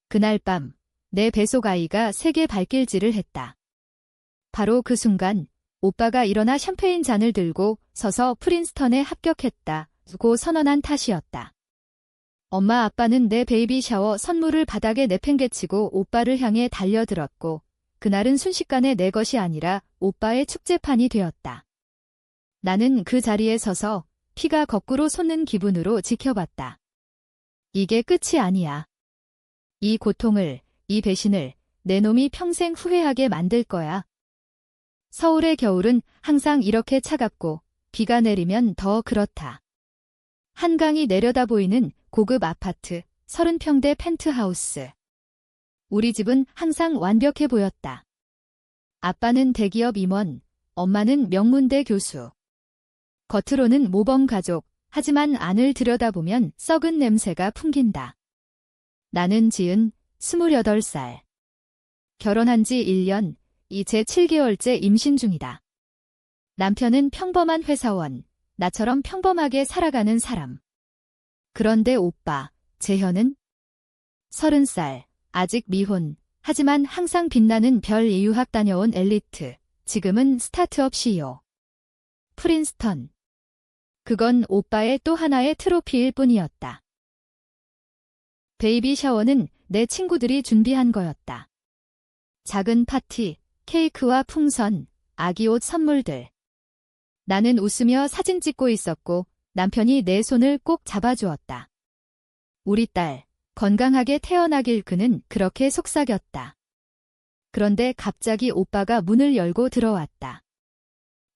그날 밤, 내 뱃속 아이가 세게 발길질을 했다. 바로 그 순간, 오빠가 일어나 샴페인 잔을 들고 서서 프린스턴에 합격했다고 선언한 탓이었다. 엄마 아빠는 내 베이비 샤워 선물을 바닥에 내팽개치고 오빠를 향해 달려들었고, 그날은 순식간에 내 것이 아니라 오빠의 축제판이 되었다. 나는 그 자리에 서서 피가 거꾸로 솟는 기분으로 지켜봤다. 이게 끝이 아니야. 이 고통을, 이 배신을 내 놈이 평생 후회하게 만들 거야. 서울의 겨울은 항상 이렇게 차갑고 비가 내리면 더 그렇다. 한강이 내려다 보이는 고급 아파트, 30평대 펜트하우스. 우리 집은 항상 완벽해 보였다. 아빠는 대기업 임원, 엄마는 명문대 교수. 겉으로는 모범 가족, 하지만 안을 들여다보면 썩은 냄새가 풍긴다. 나는 지은 28살. 결혼한 지 1년, 이제 7개월째 임신 중이다. 남편은 평범한 회사원, 나처럼 평범하게 살아가는 사람. 그런데 오빠, 재현은 30살, 아직 미혼, 하지만 항상 빛나는 별 예유학 다녀온 엘리트, 지금은 스타트업 CEO. 프린스턴. 그건 오빠의 또 하나의 트로피일 뿐이었다. 베이비 샤워는 내 친구들이 준비한 거였다. 작은 파티, 케이크와 풍선, 아기 옷 선물들. 나는 웃으며 사진 찍고 있었고 남편이 내 손을 꼭 잡아주었다. 우리 딸, 건강하게 태어나길 그는 그렇게 속삭였다. 그런데 갑자기 오빠가 문을 열고 들어왔다.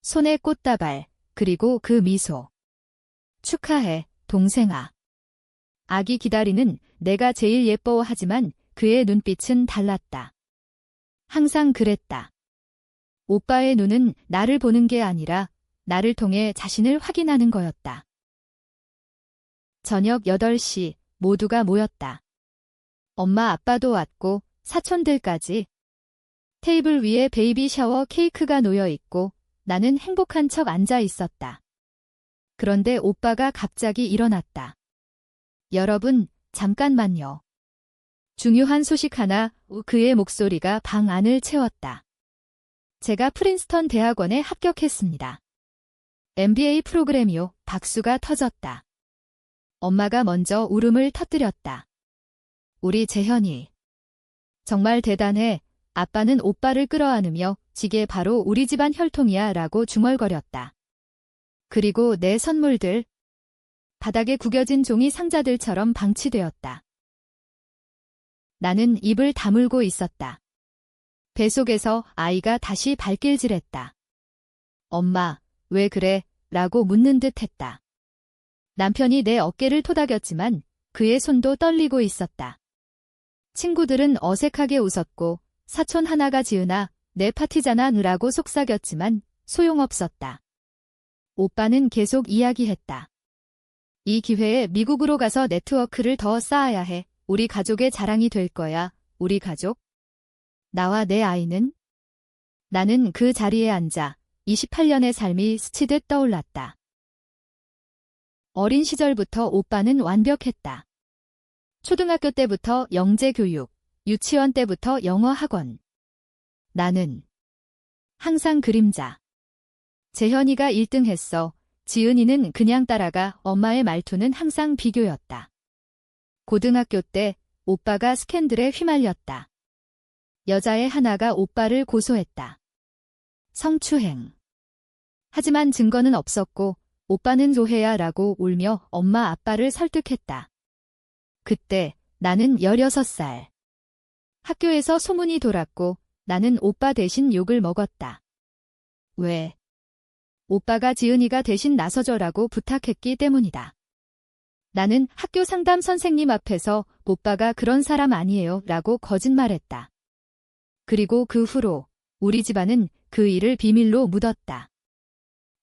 손에 꽃다발, 그리고 그 미소. 축하해, 동생아. 아기 기다리는 내가 제일 예뻐하지만 그의 눈빛은 달랐다. 항상 그랬다. 오빠의 눈은 나를 보는 게 아니라 나를 통해 자신을 확인하는 거였다. 저녁 8시 모두가 모였다. 엄마 아빠도 왔고 사촌들까지. 테이블 위에 베이비 샤워 케이크가 놓여 있고 나는 행복한 척 앉아 있었다. 그런데 오빠가 갑자기 일어났다. 여러분, 잠깐만요. 중요한 소식 하나, 그의 목소리가 방 안을 채웠다. 제가 프린스턴 대학원에 합격했습니다. MBA 프로그램이요. 박수가 터졌다. 엄마가 먼저 울음을 터뜨렸다. 우리 재현이. 정말 대단해. 아빠는 오빠를 끌어안으며 지게 바로 우리 집안 혈통이야 라고 중얼거렸다. 그리고 내 선물들. 바닥에 구겨진 종이 상자들처럼 방치되었다. 나는 입을 다물고 있었다. 뱃속에서 아이가 다시 발길질했다. 엄마, 왜 그래? 라고 묻는 듯 했다. 남편이 내 어깨를 토닥였지만 그의 손도 떨리고 있었다. 친구들은 어색하게 웃었고 사촌 하나가 지은아, 내 파티잖아 라고 속삭였지만 소용없었다. 오빠는 계속 이야기했다. 이 기회에 미국으로 가서 네트워크를 더 쌓아야 해. 우리 가족의 자랑이 될 거야. 우리 가족. 나와 내 아이는? 나는 그 자리에 앉아 28년의 삶이 스치듯 떠올랐다. 어린 시절부터 오빠는 완벽했다. 초등학교 때부터 영재 교육, 유치원 때부터 영어 학원. 나는 항상 그림자. 재현이가 1등 했어. 지은이는 그냥 따라가. 엄마의 말투는 항상 비교였다. 고등학교 때 오빠가 스캔들에 휘말렸다. 여자애 하나가 오빠를 고소했다. 성추행. 하지만 증거는 없었고 오빠는 조해야 라고 울며 엄마 아빠를 설득했다. 그때 나는 16살. 학교에서 소문이 돌았고 나는 오빠 대신 욕을 먹었다. 왜? 오빠가 지은이가 대신 나서줘라고 부탁했기 때문이다. 나는 학교 상담 선생님 앞에서 오빠가 그런 사람 아니에요 라고 거짓말했다. 그리고 그 후로 우리 집안은 그 일을 비밀로 묻었다.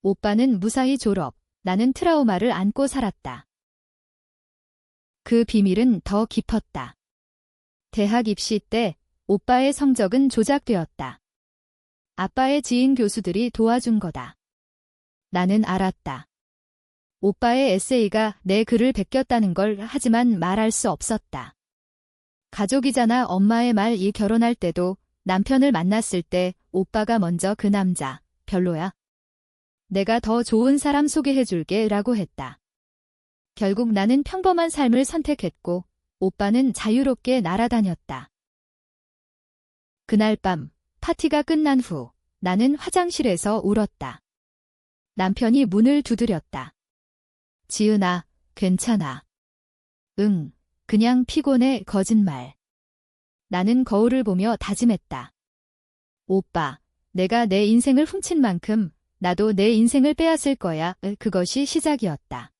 오빠는 무사히 졸업, 나는 트라우마를 안고 살았다. 그 비밀은 더 깊었다. 대학 입시 때 오빠의 성적은 조작되었다. 아빠의 지인 교수들이 도와준 거다. 나는 알았다. 오빠의 에세이가 내 글을 베꼈다는 걸 하지만 말할 수 없었다. 가족이잖아. 엄마의 말. 이 결혼할 때도 남편을 만났을 때 오빠가 먼저 그 남자 별로야. 내가 더 좋은 사람 소개해줄게 라고 했다. 결국 나는 평범한 삶을 선택했고 오빠는 자유롭게 날아다녔다. 그날 밤 파티가 끝난 후 나는 화장실에서 울었다. 남편이 문을 두드렸다. 지은아, 괜찮아. 응, 그냥 피곤해. 거짓말. 나는 거울을 보며 다짐했다. 오빠, 내가 내 인생을 훔친 만큼 나도 내 인생을 빼앗을 거야. 그것이 시작이었다.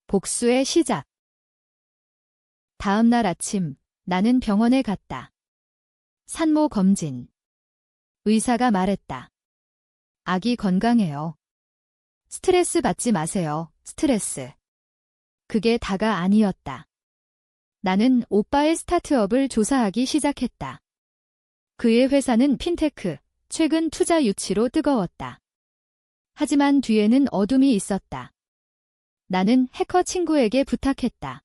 복수의 시작. 다음 날 아침 나는 병원에 갔다. 산모 검진. 의사가 말했다. 아기 건강해요. 스트레스 받지 마세요. 스트레스. 그게 다가 아니었다. 나는 오빠의 스타트업을 조사하기 시작했다. 그의 회사는 핀테크, 최근 투자 유치로 뜨거웠다. 하지만 뒤에는 어둠이 있었다. 나는 해커 친구에게 부탁했다.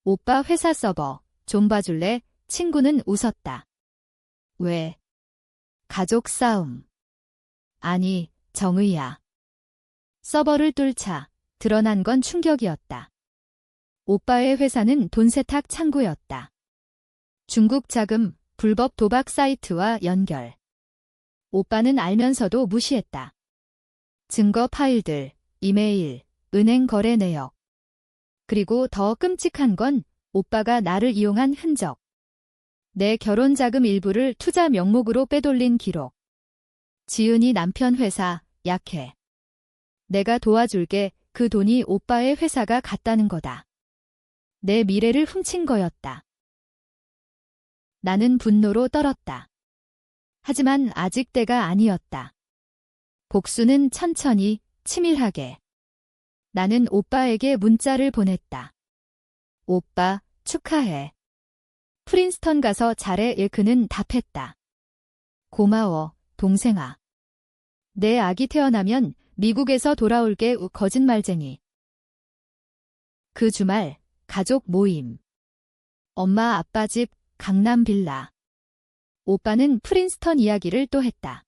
오빠 회사 서버, 좀 봐줄래? 친구는 웃었다. 왜? 가족 싸움. 아니, 정의야. 서버를 뚫자 드러난 건 충격이었다. 오빠의 회사는 돈 세탁 창구였다. 중국 자금, 불법 도박 사이트와 연결. 오빠는 알면서도 무시했다. 증거 파일들, 이메일, 은행 거래 내역. 그리고 더 끔찍한 건 오빠가 나를 이용한 흔적. 내 결혼 자금 일부를 투자 명목으로 빼돌린 기록. 지은이 남편 회사, 약해. 내가 도와줄게. 그 돈이 오빠의 회사가 갔다는 거다. 내 미래를 훔친 거였다. 나는 분노로 떨었다. 하지만 아직 때가 아니었다. 복수는 천천히, 치밀하게. 나는 오빠에게 문자를 보냈다. 오빠, 축하해. 프린스턴 가서 잘해. 그는 답했다. 고마워, 동생아. 내 아기 태어나면 미국에서 돌아올게. 거짓말쟁이. 그 주말 가족 모임. 엄마 아빠 집 강남 빌라. 오빠는 프린스턴 이야기를 또 했다.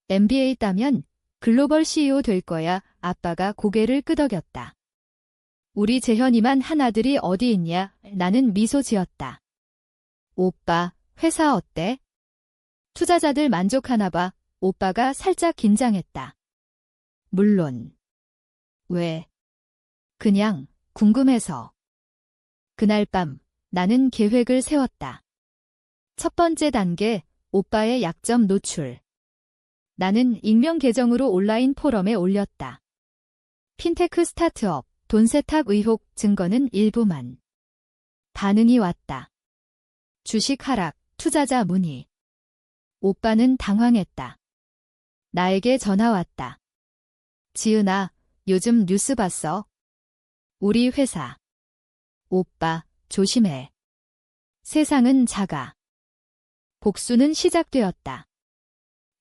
MBA 따면 글로벌 CEO 될 거야. 아빠가 고개를 끄덕였다. 우리 재현이만 한 아들이 어디 있냐? 나는 미소 지었다. 오빠, 회사 어때? 투자자들 만족하나 봐. 오빠가 살짝 긴장했다. 물론. 왜? 그냥 궁금해서. 그날 밤 나는 계획을 세웠다. 첫 번째 단계, 오빠의 약점 노출. 나는 익명 계정으로 온라인 포럼에 올렸다. 핀테크 스타트업, 돈 세탁 의혹, 증거는 일부만. 반응이 왔다. 주식 하락, 투자자 문의. 오빠는 당황했다. 나에게 전화 왔다. 지은아, 요즘 뉴스 봤어? 우리 회사. 오빠, 조심해. 세상은 작아. 복수는 시작되었다.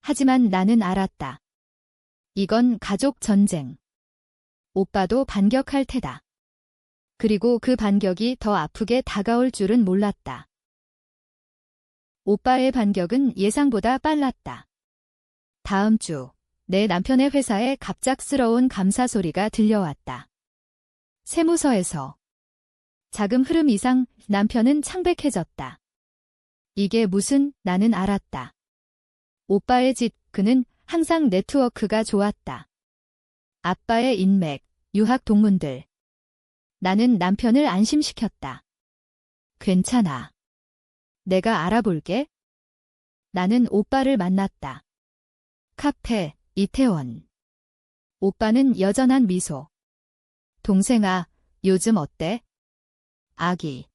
하지만 나는 알았다. 이건 가족 전쟁. 오빠도 반격할 테다. 그리고 그 반격이 더 아프게 다가올 줄은 몰랐다. 오빠의 반격은 예상보다 빨랐다. 다음 주, 내 남편의 회사에 갑작스러운 감사 소리가 들려왔다. 세무서에서. 자금 흐름 이상 남편은 창백해졌다. 이게 무슨, 나는 알았다. 오빠의 짓, 그는 항상 네트워크가 좋았다. 아빠의 인맥, 유학 동문들. 나는 남편을 안심시켰다. 괜찮아. 내가 알아볼게. 나는 오빠를 만났다. 카페, 이태원. 오빠는 여전한 미소. 동생아, 요즘 어때? 아기.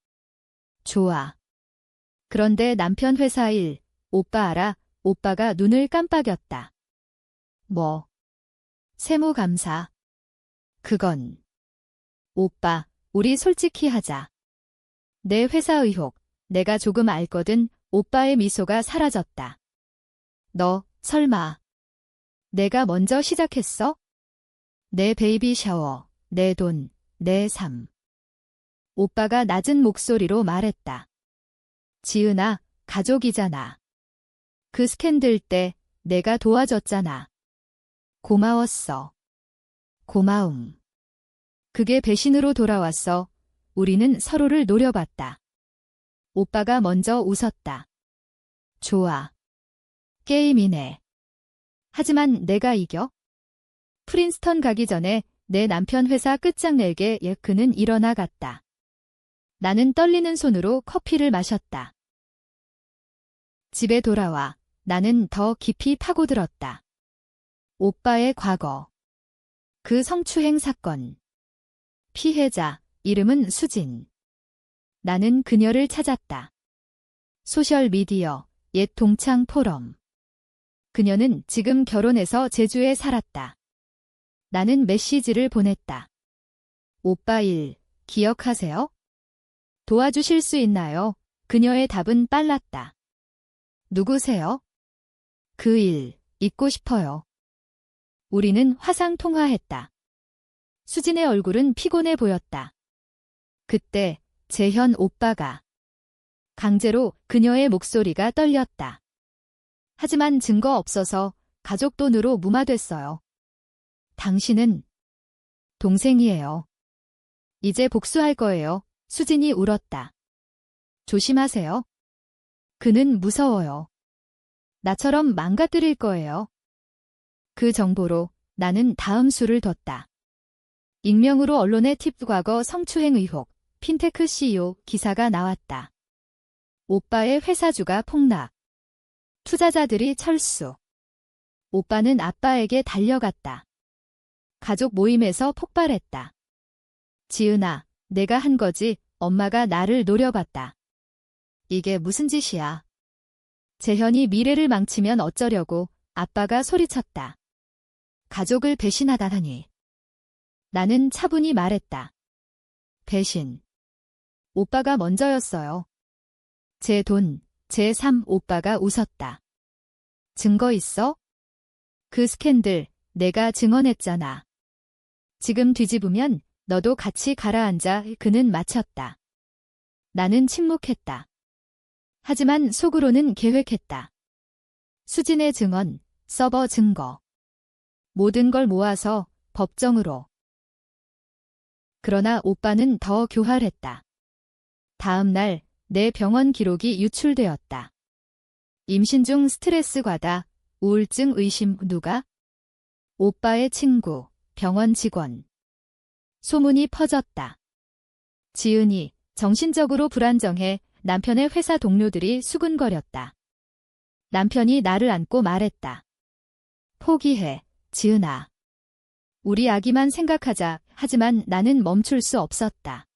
좋아. 그런데 남편 회사 일, 오빠 알아? 오빠가 눈을 깜빡였다. 뭐? 세무감사. 그건. 오빠, 우리 솔직히 하자. 내 회사 의혹, 내가 조금 알거든. 오빠의 미소가 사라졌다. 너, 설마. 내가 먼저 시작했어? 내 베이비 샤워, 내 돈, 내 삶. 오빠가 낮은 목소리로 말했다. 지은아, 가족이잖아. 그 스캔들 때 내가 도와줬잖아. 고마웠어. 고마움. 그게 배신으로 돌아왔어. 우리는 서로를 노려봤다. 오빠가 먼저 웃었다. 좋아. 게임이네. 하지만 내가 이겨? 프린스턴 가기 전에 내 남편 회사 끝장낼게. 그는 일어나 갔다. 나는 떨리는 손으로 커피를 마셨다. 집에 돌아와 나는 더 깊이 파고들었다. 오빠의 과거. 그 성추행 사건. 피해자, 이름은 수진. 나는 그녀를 찾았다. 소셜미디어, 옛 동창 포럼. 그녀는 지금 결혼해서 제주에 살았다. 나는 메시지를 보냈다. 오빠 일, 기억하세요? 도와주실 수 있나요? 그녀의 답은 빨랐다. 누구세요? 그 일, 잊고 싶어요. 우리는 화상 통화했다. 수진의 얼굴은 피곤해 보였다. 그때 재현 오빠가 강제로 그녀의 목소리가 떨렸다. 하지만 증거 없어서 가족 돈으로 무마됐어요. 당신은 동생이에요. 이제 복수할 거예요. 수진이 울었다. 조심하세요. 그는 무서워요. 나처럼 망가뜨릴 거예요. 그 정보로 나는 다음 수를 뒀다. 익명으로 언론에 팁 과거 성추행 의혹, 핀테크 CEO 기사가 나왔다. 오빠의 회사주가 폭락. 투자자들이 철수. 오빠는 아빠에게 달려갔다. 가족 모임에서 폭발했다. 지은아, 내가 한 거지. 엄마가 나를 노려봤다. 이게 무슨 짓이야. 재현이 미래를 망치면 어쩌려고. 아빠가 소리쳤다. 가족을 배신하다니. 나는 차분히 말했다. 배신. 오빠가 먼저였어요. 제 돈, 제 삶. 오빠가 웃었다. 증거 있어? 그 스캔들 내가 증언했잖아. 지금 뒤집으면 너도 같이 가라앉아. 그는 마쳤다. 나는 침묵했다. 하지만 속으로는 계획했다. 수진의 증언, 서버 증거. 모든 걸 모아서 법정으로. 그러나 오빠는 더 교활했다. 다음 날 내 병원 기록이 유출되었다. 임신 중 스트레스 과다, 우울증 의심. 누가? 오빠의 친구, 병원 직원. 소문이 퍼졌다. 지은이 정신적으로 불안정해. 남편의 회사 동료들이 수군거렸다. 남편이 나를 안고 말했다. 포기해, 지은아. 우리 아기만 생각하자. 하지만 나는 멈출 수 없었다.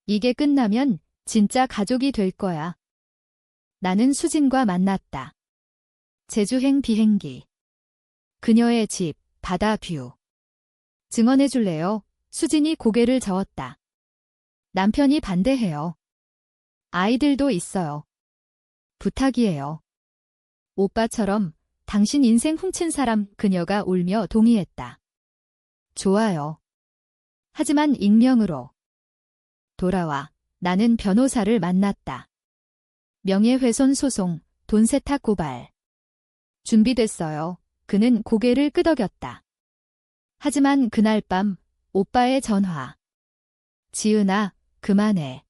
이게 끝나면 진짜 가족이 될 거야. 나는 수진과 만났다. 제주행 비행기. 그녀의 집, 바다 뷰. 증언해 줄래요? 수진이 고개를 저었다. 남편이 반대해요. 아이들도 있어요. 부탁이에요. 오빠처럼 당신 인생 훔친 사람. 그녀가 울며 동의했다. 좋아요. 하지만 익명으로. 돌아와. 나는 변호사를 만났다. 명예훼손 소송, 돈 세탁 고발. 준비됐어요. 그는 고개를 끄덕였다. 하지만 그날 밤 오빠의 전화. 지은아, 그만해.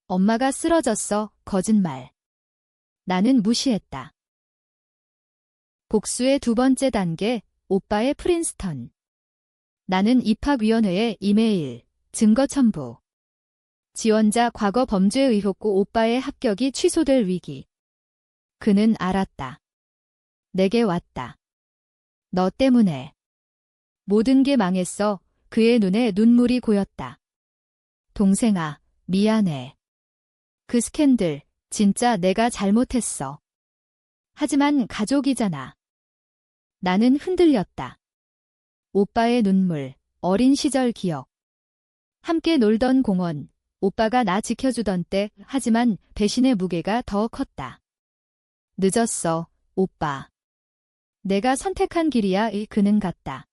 엄마가 쓰러졌어. 거짓말. 나는 무시했다. 복수의 두 번째 단계, 오빠의 프린스턴. 나는 입학위원회에 이메일, 증거 첨부. 지원자 과거 범죄 의혹. 오빠의 합격이 취소될 위기. 그는 알았다. 내게 왔다. 너 때문에. 모든 게 망했어. 그의 눈에 눈물이 고였다. 동생아, 미안해. 그 스캔들, 진짜 내가 잘못했어. 하지만 가족이잖아. 나는 흔들렸다. 오빠의 눈물, 어린 시절 기억. 함께 놀던 공원, 오빠가 나 지켜주던 때. 하지만 배신의 무게가 더 컸다. 늦었어, 오빠. 내가 선택한 길이야. 그는 갔다.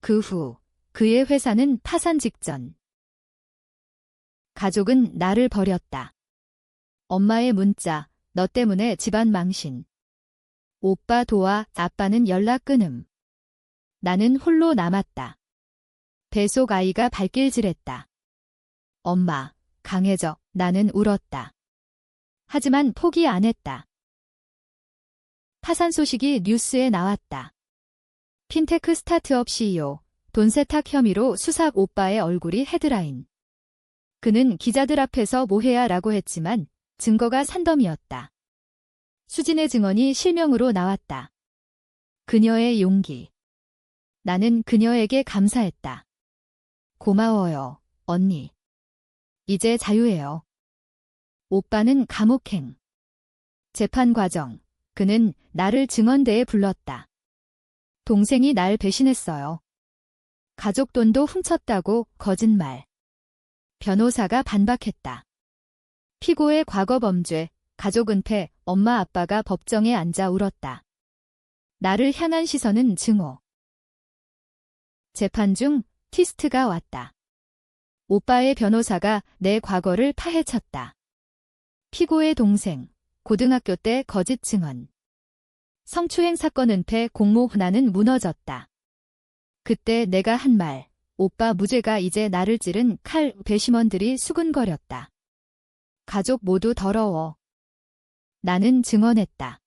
그 후 그의 회사는 파산 직전. 가족은 나를 버렸다. 엄마의 문자, 너 때문에 집안 망신. 오빠 도와, 아빠는 연락 끊음. 나는 홀로 남았다. 뱃속 아이가 발길질했다. 엄마, 강해져. 나는 울었다. 하지만 포기 안 했다. 파산 소식이 뉴스에 나왔다. 핀테크 스타트업 CEO, 돈 세탁 혐의로 수삭 오빠의 얼굴이 헤드라인. 그는 기자들 앞에서 뭐해야 라고 했지만 증거가 산더미였다. 수진의 증언이 실명으로 나왔다. 그녀의 용기. 나는 그녀에게 감사했다. 고마워요, 언니. 이제 자유해요. 오빠는 감옥행. 재판 과정. 그는 나를 증언대에 불렀다. 동생이 날 배신했어요. 가족 돈도 훔쳤다고 거짓말. 변호사가 반박했다. 피고의 과거 범죄, 가족 은폐, 엄마 아빠가 법정에 앉아 울었다. 나를 향한 시선은 증오. 재판 중 트위스트가 왔다. 오빠의 변호사가 내 과거를 파헤쳤다. 피고의 동생, 고등학교 때 거짓 증언. 성추행 사건 은폐 공모 나는 무너졌다. 그때 내가 한 말, 오빠 무죄가 이제 나를 찌른 칼 배심원들이 수근거렸다. 가족 모두 더러워. 나는 증언했다.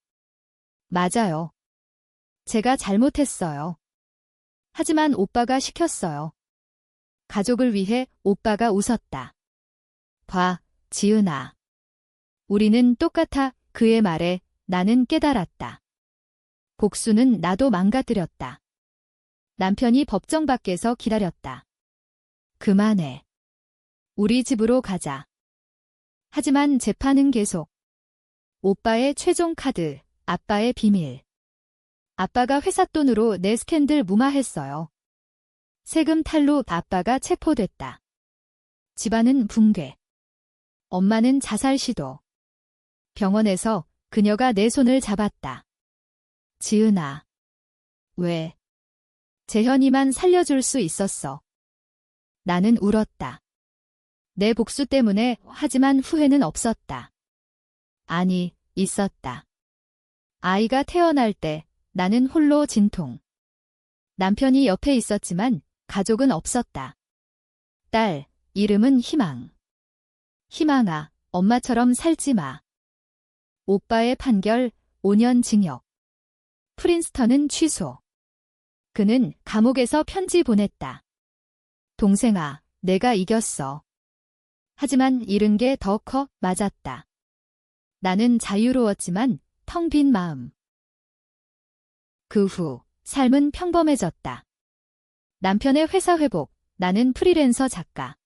맞아요. 제가 잘못했어요. 하지만 오빠가 시켰어요. 가족을 위해 오빠가 웃었다. 봐, 지은아. 우리는 똑같아. 그의 말에 나는 깨달았다. 복수는 나도 망가뜨렸다. 남편이 법정 밖에서 기다렸다. 그만해. 우리 집으로 가자. 하지만 재판은 계속. 오빠의 최종 카드, 아빠의 비밀. 아빠가 회사 돈으로 내 스캔들 무마했어요. 세금 탈루 아빠가 체포됐다. 집안은 붕괴. 엄마는 자살 시도. 병원에서 그녀가 내 손을 잡았다. 지은아. 왜? 재현이만 살려줄 수 있었어. 나는 울었다. 내 복수 때문에 하지만 후회는 없었다. 아니, 있었다. 아이가 태어날 때 나는 홀로 진통. 남편이 옆에 있었지만 가족은 없었다. 딸, 이름은 희망. 희망아, 엄마처럼 살지 마. 오빠의 판결, 5년 징역. 프린스턴은 취소. 그는 감옥에서 편지 보냈다. 동생아, 내가 이겼어. 하지만 잃은 게 더 커. 맞았다. 나는 자유로웠지만 텅 빈 마음. 그 후 삶은 평범해졌다. 남편의 회사 회복, 나는 프리랜서 작가.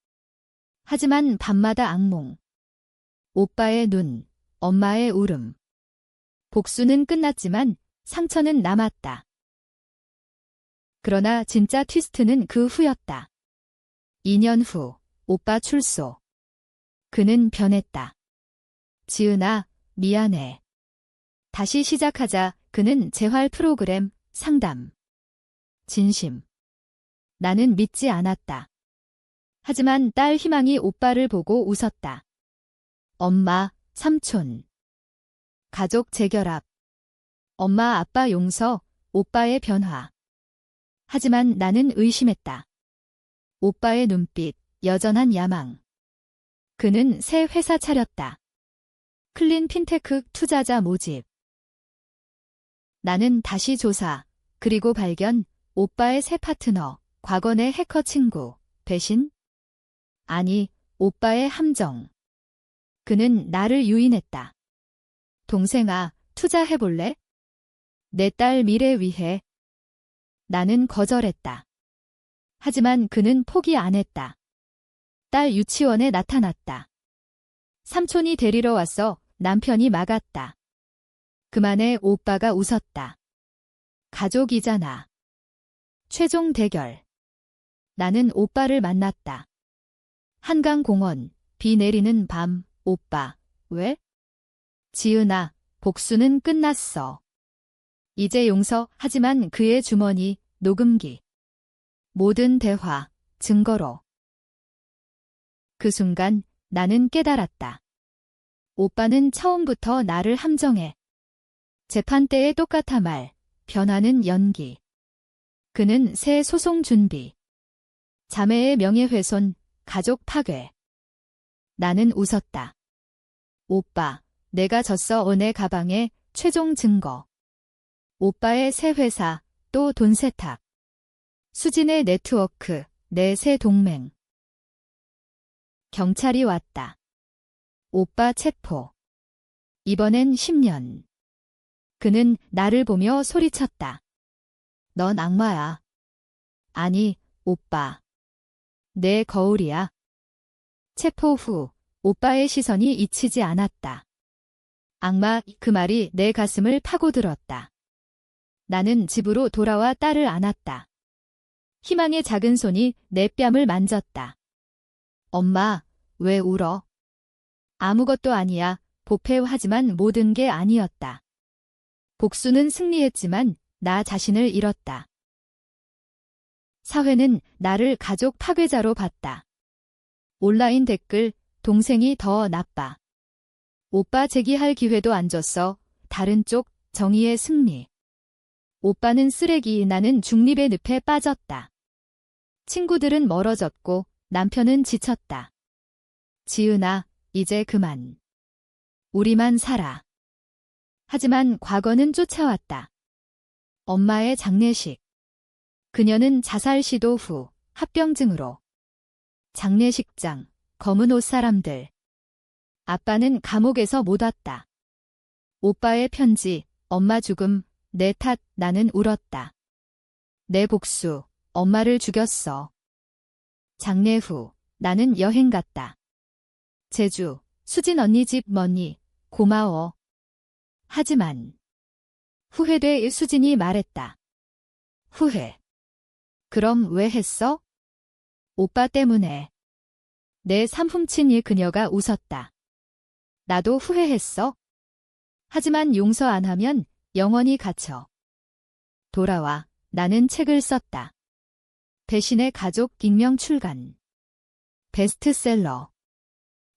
하지만 밤마다 악몽. 오빠의 눈, 엄마의 울음. 복수는 끝났지만 상처는 남았다. 그러나 진짜 트위스트는 그 후였다. 2년 후, 오빠 출소. 그는 변했다. 지은아, 미안해. 다시 시작하자. 그는 재활 프로그램, 상담. 진심. 나는 믿지 않았다. 하지만 딸 희망이 오빠를 보고 웃었다. 엄마, 삼촌. 가족 재결합. 엄마 아빠 용서, 오빠의 변화. 하지만 나는 의심했다. 오빠의 눈빛, 여전한 야망. 그는 새 회사 차렸다. 클린 핀테크 투자자 모집. 나는 다시 조사, 그리고 발견, 오빠의 새 파트너, 과거 내 해커 친구, 배신? 아니, 오빠의 함정. 그는 나를 유인했다. 동생아, 투자해볼래? 내 딸 미래 위해. 나는 거절했다. 하지만 그는 포기 안 했다. 딸 유치원에 나타났다. 삼촌이 데리러 왔어. 남편이 막았다. 그만에 오빠가 웃었다. 가족이잖아. 최종 대결. 나는 오빠를 만났다. 한강공원, 비 내리는 밤, 오빠, 왜? 지은아, 복수는 끝났어. 이제 용서. 하지만 그의 주머니, 녹음기. 모든 대화, 증거로. 그 순간 나는 깨달았다. 오빠는 처음부터 나를 함정해. 재판 때의 똑같아 말, 변하는 연기. 그는 새 소송 준비. 자매의 명예훼손, 가족 파괴. 나는 웃었다. 오빠, 내가 졌어. 내 가방에 최종 증거. 오빠의 새 회사, 또 돈 세탁. 수진의 네트워크, 내 새 동맹. 경찰이 왔다. 오빠 체포. 이번엔 10년. 그는 나를 보며 소리쳤다. 넌 악마야. 아니, 오빠. 내 거울이야. 체포 후 오빠의 시선이 잊히지 않았다. 악마, 그 말이 내 가슴을 파고들었다. 나는 집으로 돌아와 딸을 안았다. 희망의 작은 손이 내 뺨을 만졌다. 엄마, 왜 울어? 아무것도 아니야. 보패하지만 모든 게 아니었다. 복수는 승리했지만 나 자신을 잃었다. 사회는 나를 가족 파괴자로 봤다. 온라인 댓글, 동생이 더 나빠. 오빠 제기할 기회도 안 줬어. 다른 쪽, 정의의 승리. 오빠는 쓰레기, 나는 중립의 늪에 빠졌다. 친구들은 멀어졌고 남편은 지쳤다. 지은아, 이제 그만. 우리만 살아. 하지만 과거는 쫓아왔다. 엄마의 장례식. 그녀는 자살 시도 후 합병증으로. 장례식장, 검은 옷 사람들. 아빠는 감옥에서 못 왔다. 오빠의 편지, 엄마 죽음, 내 탓, 나는 울었다. 내 복수, 엄마를 죽였어. 장례 후, 나는 여행 갔다. 제주, 수진 언니 집 머니, 고마워. 하지만 후회돼. 수진이 말했다. 후회. 그럼 왜 했어? 오빠 때문에. 내 삶 훔친 이 그녀가 웃었다. 나도 후회했어. 하지만 용서 안 하면 영원히 갇혀. 돌아와. 나는 책을 썼다. 배신의 가족 익명 출간. 베스트셀러.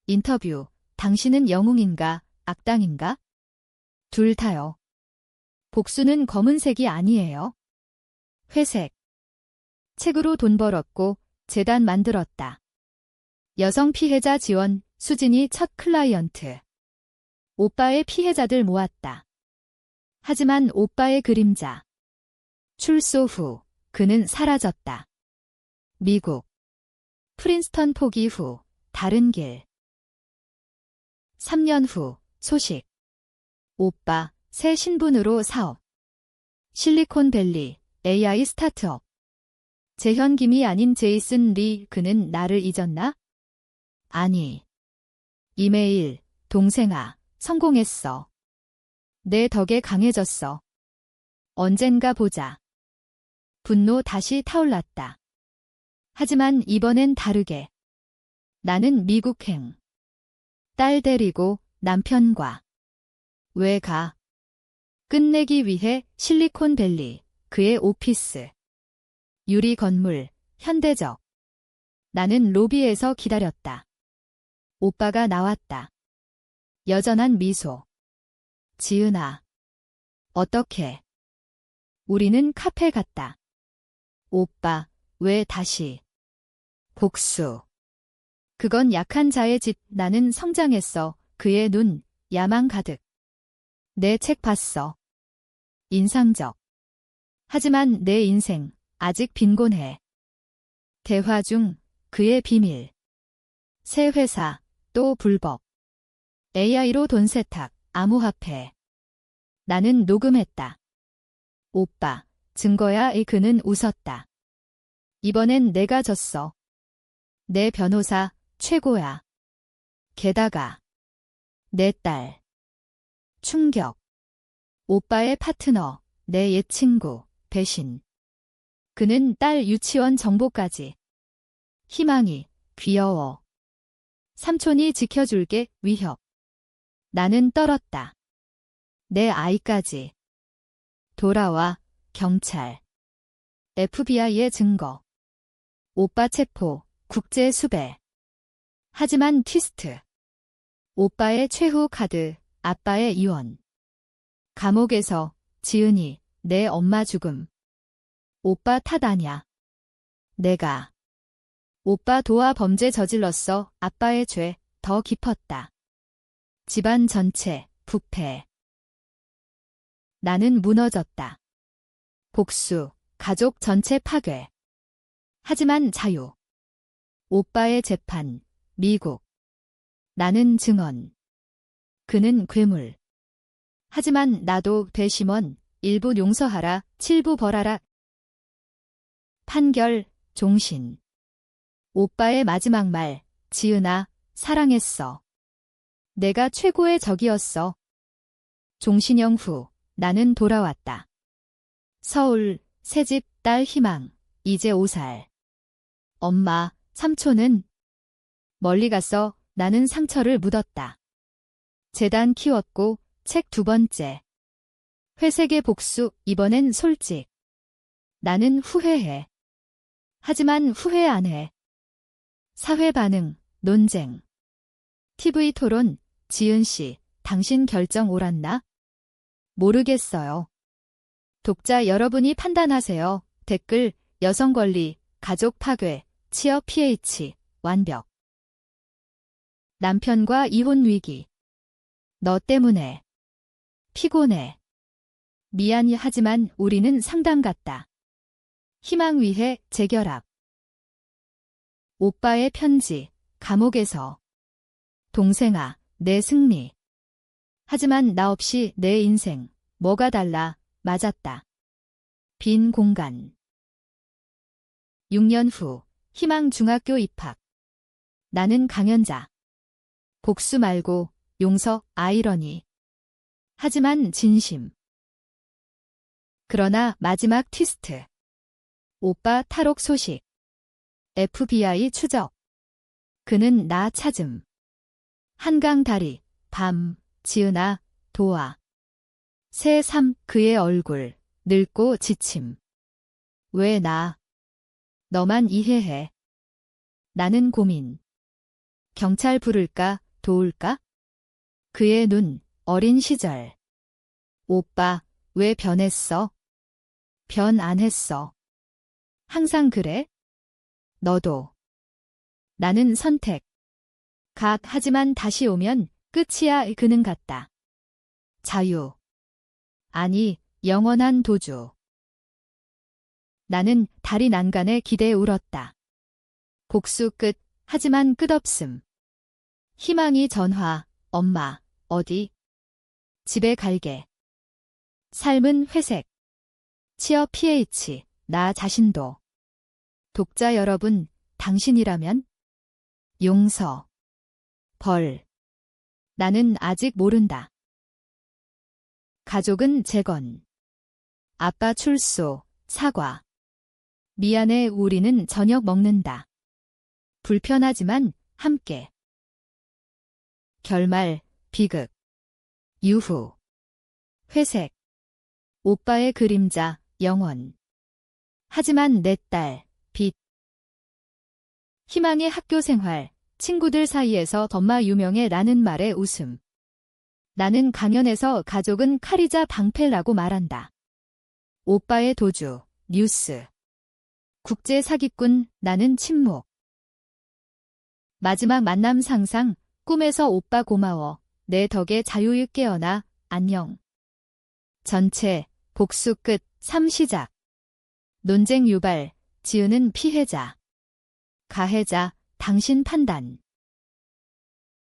인터뷰. 당신은 영웅인가, 악당인가? 둘 다요. 복수는 검은색이 아니에요. 회색. 책으로 돈 벌었고 재단 만들었다. 여성 피해자 지원, 수진이 첫 클라이언트. 오빠의 피해자들 모았다. 하지만 오빠의 그림자. 출소 후 그는 사라졌다. 미국. 프린스턴 포기 후 다른 길. 3년 후 소식. 오빠 새 신분으로 사업. 실리콘밸리 AI 스타트업. 재현 김이 아닌 제이슨 리. 그는 나를 잊었나? 아니. 이메일. 동생아, 성공했어. 내 덕에 강해졌어. 언젠가 보자. 분노 다시 타올랐다. 하지만 이번엔 다르게. 나는 미국행. 딸 데리고 남편과. 왜 가? 끝내기 위해 실리콘밸리, 그의 오피스. 유리 건물, 현대적. 나는 로비에서 기다렸다. 오빠가 나왔다. 여전한 미소. 지은아. 어떻게? 우리는 카페 갔다. 오빠, 왜 다시? 복수. 그건 약한 자의 짓. 나는 성장했어. 그의 눈, 야망 가득. 내 책 봤어. 인상적. 하지만 내 인생, 아직 빈곤해. 대화 중, 그의 비밀. 새 회사, 또 불법. AI로 돈 세탁, 암호화폐. 나는 녹음했다. 오빠, 증거야. 그는 웃었다. 이번엔 내가 졌어. 내 변호사, 최고야. 게다가 내 딸. 충격. 오빠의 파트너, 내 옛 친구, 배신. 그는 딸 유치원 정보까지. 희망이, 귀여워. 삼촌이 지켜줄게, 위협. 나는 떨었다. 내 아이까지. 돌아와, 경찰. FBI의 증거. 오빠 체포, 국제 수배. 하지만 트위스트. 오빠의 최후 카드, 아빠의 이혼. 감옥에서 지은이, 내 엄마 죽음. 오빠 탓 아냐. 내가. 오빠 도와 범죄 저질렀어. 아빠의 죄, 더 깊었다. 집안 전체, 부패. 나는 무너졌다. 복수, 가족 전체 파괴. 하지만 자유. 오빠의 재판, 미국. 나는 증언. 그는 괴물. 하지만 나도 배심원, 일부 용서하라, 7부 벌하라. 판결, 종신. 오빠의 마지막 말, 지은아, 사랑했어. 내가 최고의 적이었어. 종신형 후, 나는 돌아왔다. 서울, 새집, 딸 희망, 이제 5살. 엄마, 삼촌은 멀리 갔어. 나는 상처를 묻었다. 재단 키웠고, 책 2번째. 회색의 복수, 이번엔 솔직. 나는 후회해. 하지만 후회 안 해. 사회 반응, 논쟁. TV 토론, 지은 씨, 당신 결정 옳았나? 모르겠어요. 독자 여러분이 판단하세요. 댓글, 여성 권리, 가족 파괴, 취업 pH, 완벽. 남편과 이혼 위기. 너 때문에. 피곤해. 미안히 하지만 우리는 상담 같다. 희망 위해 재결합. 오빠의 편지, 감옥에서. 동생아, 내 승리. 하지만 나 없이 내 인생, 뭐가 달라, 맞았다. 빈 공간. 6년 후, 희망 중학교 입학. 나는 강연자. 복수 말고, 용서, 아이러니. 하지만 진심. 그러나 마지막 트위스트. 오빠 탈옥 소식. FBI 추적. 그는 나 찾음. 한강 다리, 밤, 지은아, 도와. 새삼 그의 얼굴, 늙고 지침. 왜 나? 너만 이해해. 나는 고민. 경찰 부를까, 도울까? 그의 눈, 어린 시절. 오빠, 왜 변했어? 변 안 했어. 항상 그래? 너도. 나는 선택. 하지만 다시 오면 끝이야. 그는 같다. 자유. 아니, 영원한 도주. 나는 다리 난간에 기대에 울었다. 복수 끝, 하지만 끝없음. 희망이 전화, 엄마, 어디? 집에 갈게. 삶은 회색. 취업 pH, 나 자신도. 독자 여러분, 당신이라면? 용서. 벌. 나는 아직 모른다. 가족은 재건. 아빠 출소, 사과. 미안해, 우리는 저녁 먹는다. 불편하지만 함께. 결말, 비극. 유후. 회색. 오빠의 그림자, 영원. 하지만 내 딸, 빛. 희망의 학교 생활. 친구들 사이에서 덤마 유명해 라는 말에 웃음. 나는 강연에서 가족은 칼이자 방패라고 말한다. 오빠의 도주, 뉴스. 국제 사기꾼, 나는 침묵. 마지막 만남 상상, 꿈에서 오빠 고마워. 내 덕에 자유에 깨어나, 안녕. 전체, 복수 끝, 3 시작. 논쟁 유발, 지은은 피해자. 가해자, 당신 판단.